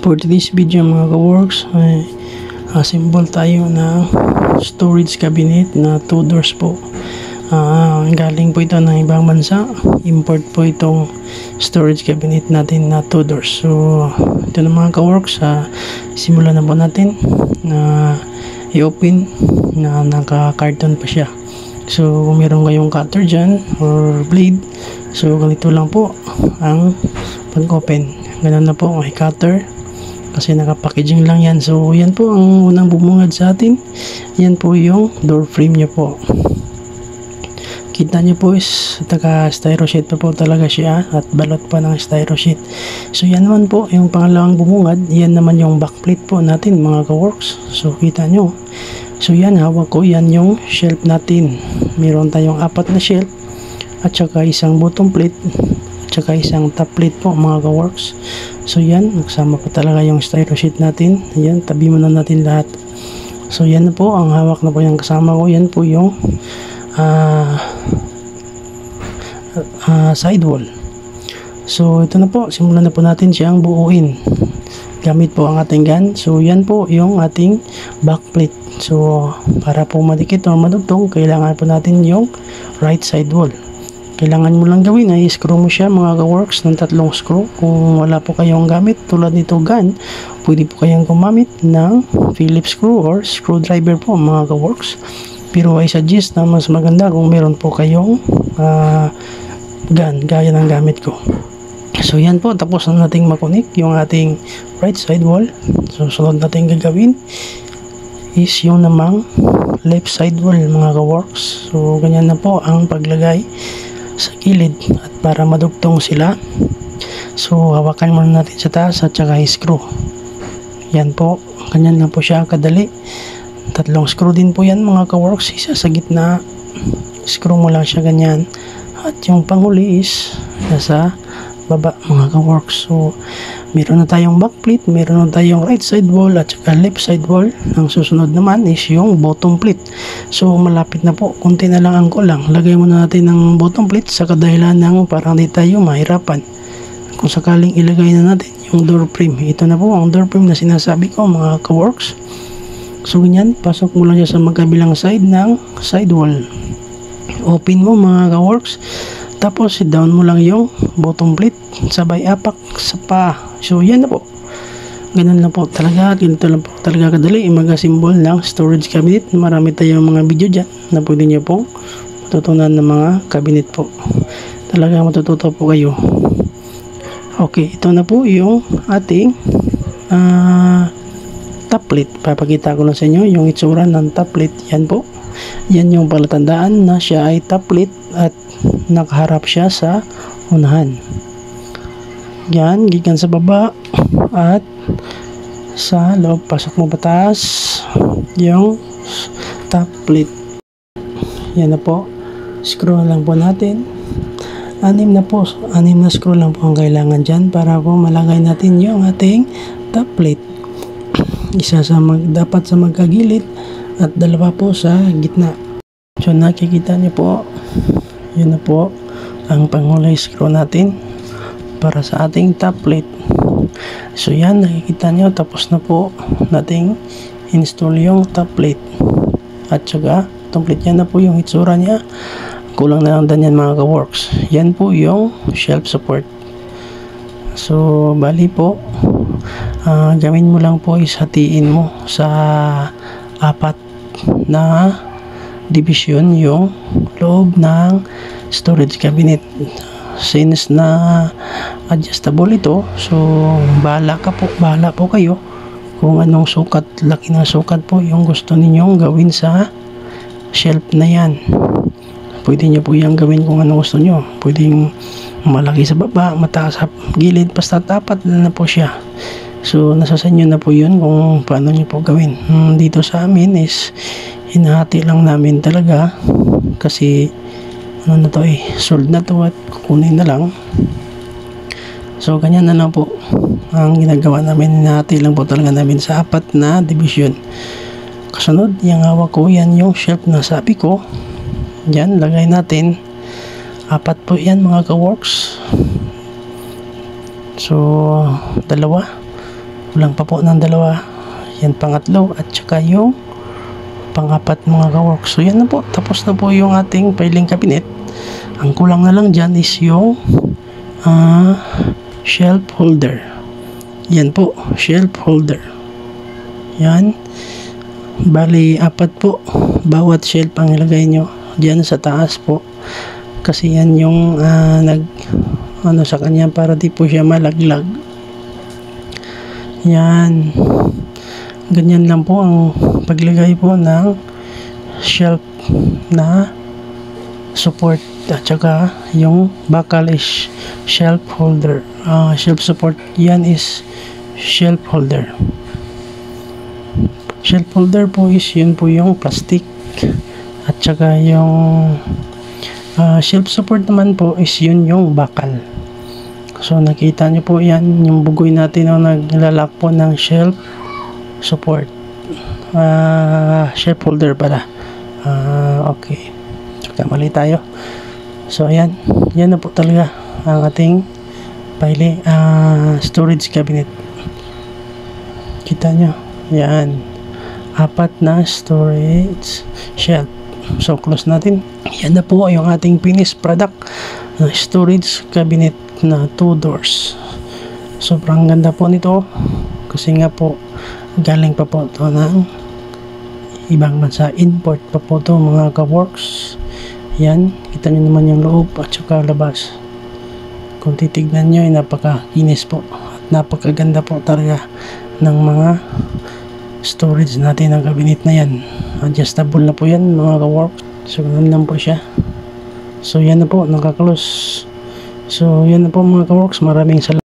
For today's video mga ka-works ay assemble tayo ng storage cabinet na 2 doors po. Galing po ito ng ibang bansa. Import po itong storage cabinet natin na 2 doors. So ito na mga ka-works, simulan na po natin na i-open na naka-carton pa siya. So kung meron kayong cutter dyan or blade, so ganito lang po ang pag-open. Ganun na po, may cutter kasi naka-packaging lang yan. So yan po ang unang bumungad sa atin. Yan po yung door frame nya po. Kita nyo po is taka styro sheet po talaga siya at balot pa ng styro sheet. So yan naman po yung pangalawang bumungad. Yan naman yung backplate po natin mga ka-works. So kita nyo. So yan, hawak ko, yan yung shelf natin. Meron tayong 4 na shelf at saka isang bottom plate at saka isang top plate po mga ka-works. So yan, nagsama pa talaga yung styro sheet natin. Ayan, tabi muna natin lahat. So yan na po, ang hawak na po yung kasama ko. Yan po yung sidewall. So ito na po, simulan na po natin siyang buuin gamit po ang ating gun. So yan po yung ating backplate. So para po madikit o madugtong, kailangan po natin yung right side wall. Kailangan mo lang gawin ay screw mo siya mga ka-works ng 3 screw. Kung wala po kayong gamit tulad nito gun, pwede po kayong gumamit ng Phillips screw or screwdriver po mga ka-works. Pero I suggest na mas maganda kung meron po kayong gun gaya ng gamit ko. So yan po, tapos na nating makunik yung ating right side wall. So sunod natin gagawin is yung namang left side wall mga ka-works. So ganyan na po ang paglagay sa gilid at para madugtong sila. So hawakan muna natin sa taas at saka screw. Yan po, ganyan na po siya kadali. 3 screw din po yan mga ka-works, isa sa gitna. Screw mo lang siya ganyan at yung panghuli is nasa baba mga ka-works. So meron na tayong backplate, meron na tayong right side wall at saka left side wall. Ang susunod naman is yung bottom plate. So malapit na po, konti na lang ang kulang. Lagay muna natin ng bottom plate sa kadahilan ng parang di tayo mahirapan kung sakaling ilagay na natin yung door frame. Ito na po ang door frame na sinasabi ko mga ka-works. So ganyan, pasok mo lang siya sa magkabilang side ng side wall. Open mo mga ka-works. Tapos sit down mo lang yung bottom plate, sabay apak sa pa. So yan na po, ganun lang po talaga. Ganito lang po talaga kadali mag-assemble ng storage cabinet. Marami tayong mga video dyan na pwede nyo pong matutunan ng mga cabinet po. Talaga matututo po kayo. Okay, ito na po yung ating top plate. Papakita ko lang sa inyo yung itsura ng top plate. Yan po, yan yung palatandaan na siya ay top plate at nakaharap siya sa unahan. Yan, gigan sa baba at sa loob. Pasok mo pataas yung top plate. Yan na po, screw lang po natin. 6 na screw lang po ang kailangan dyan para po malagay natin yung ating top plate. Isa dapat sa magkagilid at 2 po sa gitna. So nakikita niyo po, yun na po ang panghulay screw natin para sa ating top plate. So yan, nakikita nyo, tapos na po nating install yung top plate at saka complete yan na po yung itsura nya. Kulang na lang din yan mga ka-works. Yan po yung shelf support. So bali po, gawin mo lang po is hatiin mo sa 4 na division yung loob ng storage cabinet. Since na adjustable ito, so bahala po kayo kung anong sukat, laki ng sukat po yung gusto ninyong gawin sa shelf na yan. Pwede nyo po yung gawin kung anong gusto nyo. Pwedeng malaki sa baba, mataas sa gilid, basta tapat na po siya. So nasa sa inyo na po yun kung paano nyo po gawin. Dito sa amin is hinahati lang namin talaga kasi ano na to sold na to at kukunin na lang. So ganyan na lang po ang ginagawa namin. Hinahati lang po talaga namin sa 4 na division. Kasunod, yung hawak ko, yan yung shelf na sabi ko. Yan, lagay natin 4 po yan mga ka-works. So 2 kulang pa po ng dalawa. Yan pangatlo at saka yung pangapat mga ka-works. So yan na po, tapos na po yung ating filing cabinet. Ang kulang na lang dyan is yung shelf holder. Yan po, shelf holder. Yan, bali apat po bawat shelf ang ilagay nyo dyan sa taas po, kasi yan yung sa kanya para di po siya malaglag. Yan, ganyan lang po ang paglagay po ng shelf na support, at saka yung bakal is shelf holder. Shelf support, yan is shelf holder. Shelf holder po is yun po yung plastic, at saka yung shelf support naman po is yun yung bakal. So nakita nyo po yan, yung bugoy natin na naglalak po ng shelf support, shelf holder pala. Okay, so mali tayo. So ayan, yan na po talaga ang ating storage cabinet. Kita nyo, yan, apat na storage shelf. So close natin. Yan na po yung ating finished product na storage cabinet na 2 doors. Sobrang ganda po nito, kasi nga po galing pa po ito ng ibang bansa, import pa po ito mga ka-works. Yan, kita nyo naman yung loob at saka labas. Kung titignan nyo ay napakakinis po at napakaganda po talaga ng mga storage natin ng cabinet na yan. Adjustable na po yan mga ka-works. So ganun lang po siya. So yan na po, nakaklose. So yan na po mga ka-works, maraming salamat.